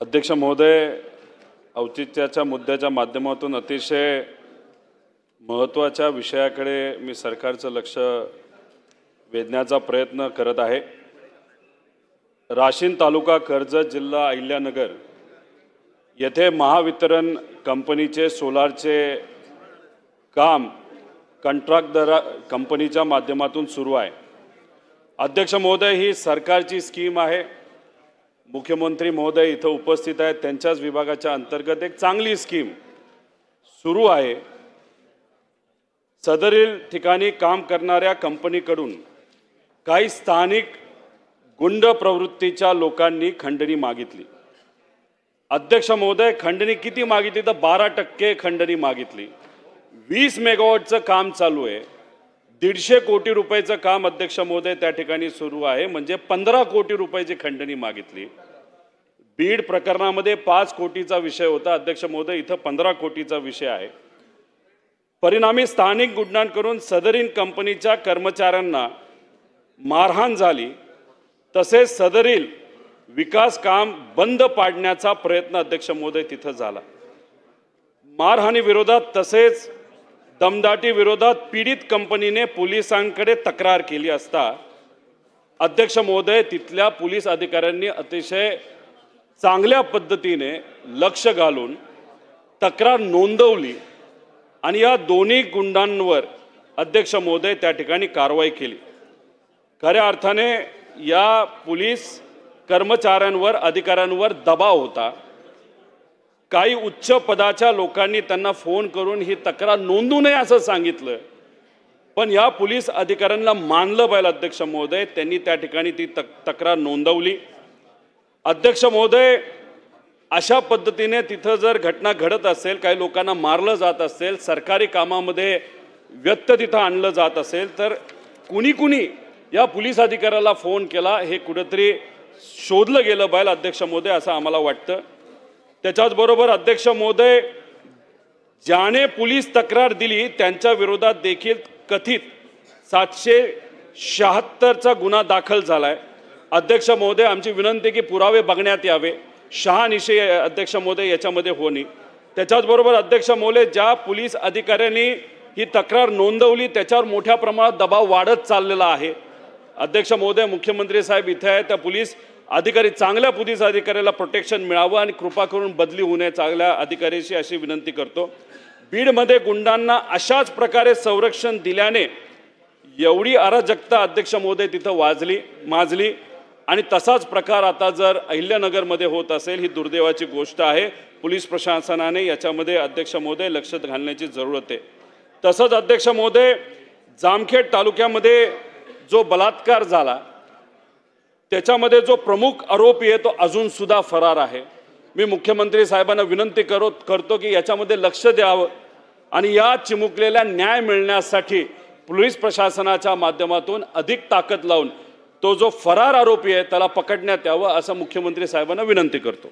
अध्यक्ष महोदय, औचित्याच्या मुद्द्याच्या माध्यमातून अतिशय महत्त्वाच्या विषयाकडे मी सरकारचं लक्ष वेधण्याचा प्रयत्न करत आहे। राशीन तालुका, कर्जत जिल्हा, अहिल्यानगर येथे महावितरण कंपनीचे सोलारचे काम कंत्राटदार कंपनीच्या माध्यमातून सुरू आहे। अध्यक्ष महोदय, ही सरकारची स्कीम आहे। मुख्यमंत्री महोदय इथं उपस्थित आहेत, त्यांच्याच विभागाच्या अंतर्गत एक चांगली स्कीम सुरू आहे। सदरील ठिकाणी काम करणाऱ्या कंपनीकडून काही स्थानिक गुंड प्रवृत्तीच्या लोकांनी खंडणी मागितली। अध्यक्ष महोदय, खंडणी किती मागितली तर 12% खंडणी मागितली। 20 मेगावॉटचं काम चालू आहे। 150 कोटी रुपयाचं काम अध्यक्ष महोदय त्या ठिकाणी सुरू आहे, म्हणजे 15 कोटी रुपयाची खंडणी मागितली। बीड प्रकरणामध्ये 5 कोटीचा विषय होता अध्यक्ष महोदय, इथं 15 कोटीचा विषय आहे। परिणामी स्थानिक गुंडांकडून सदरील कंपनीच्या कर्मचाऱ्यांना मारहाण झाली, तसेच सदरील विकास काम बंद पाडण्याचा प्रयत्न अध्यक्ष महोदय तिथं झाला। मारहाणी विरोधात तसेच दमदाटी विरोधात पीडित कंपनीने पोलिसांकडे तक्रार केली असता अध्यक्ष महोदय तिथल्या पोलीस अधिकाऱ्यांनी अतिशय चांगल्या पद्धतीने लक्ष घालून तक्रार नोंदवली आणि या दोन्ही गुंडांवर अध्यक्ष महोदय त्या ठिकाणी कारवाई केली। खऱ्या अर्थाने या पोलीस कर्मचाऱ्यांवर, अधिकाऱ्यांवर दबाव होता। काही उच्च पदाच्या लोकांनी त्यांना फोन करून ही तक्रार नोंदवू नये असं सांगितलं, पण या पोलीस अधिकाऱ्यांना मानलं पाहिजे अध्यक्ष महोदय, त्यांनी त्या ठिकाणी ती तक्रार नोंदवली। अध्यक्ष महोदय, अशा पद्धतीने तिथं जर घटना घडत असेल, काही लोकांना मारलं जात असेल, सरकारी कामामध्ये व्यत्यय तिथं आणलं जात असेल, तर कुणी या पोलीस अधिकाऱ्याला फोन केला हे कुठेतरी शोधलं गेलं पाहिजे अध्यक्ष महोदय, असं आम्हाला वाटतं। त्याच्याचबरोबर अध्यक्ष महोदय, ज्याने पोलीस तक्रार दिली त्यांच्या विरोधात देखील कथित 776चा गुन्हा दाखल झालाय। अध्यक्ष महोदय, आमची विनंती की पुरावे बघण्यात यावे, शहानिशे अध्यक्ष महोदय याच्यामध्ये होणे। त्याच्याचबरोबर अध्यक्ष महोदय, ज्या पोलीस अधिकाऱ्यांनी ही तक्रार नोंदवली त्याच्यावर मोठ्या प्रमाणात दबाव वाढत चाललेला आहे। अध्यक्ष महोदय, मुख्यमंत्री साहेब इथे आहे, त्या पोलीस अधिकारी, चांगल्या पोलीस अधिकाऱ्याला प्रोटेक्शन मिळावं आणि कृपा करून बदली होऊ नये चांगल्या अधिकाऱ्याशी, अशी विनंती करतो। बीडमध्ये गुंडांना अशाच प्रकारे संरक्षण दिल्याने एवढी अराजकता अध्यक्ष महोदय तिथं माजली आणि तसाच प्रकार आता जर अहिल्यानगरमध्ये होत असेल, ही दुर्दैवाची गोष्ट आहे। पोलीस प्रशासनाने याच्यामध्ये अध्यक्ष महोदय लक्ष घालण्याची जरूरत आहे। तसंच अध्यक्ष महोदय, जामखेड तालुक्यामध्ये जो बलात्कार झाला त्याच्यामध्ये जो प्रमुख आरोपी आहे तो अजून सुद्धा फरार आहे। मी मुख्यमंत्री साहेबांना विनंती करतो की याच्यामध्ये लक्ष द्यावं आणि या चिमुकलेल्या न्याय मिळण्यासाठी पोलीस प्रशासनाच्या माध्यमातून अधिक ताकद लावून तो जो फरार आरोपी आहे त्याला पकडण्यात यावं, असं मुख्यमंत्री साहेबांना विनंती करतो।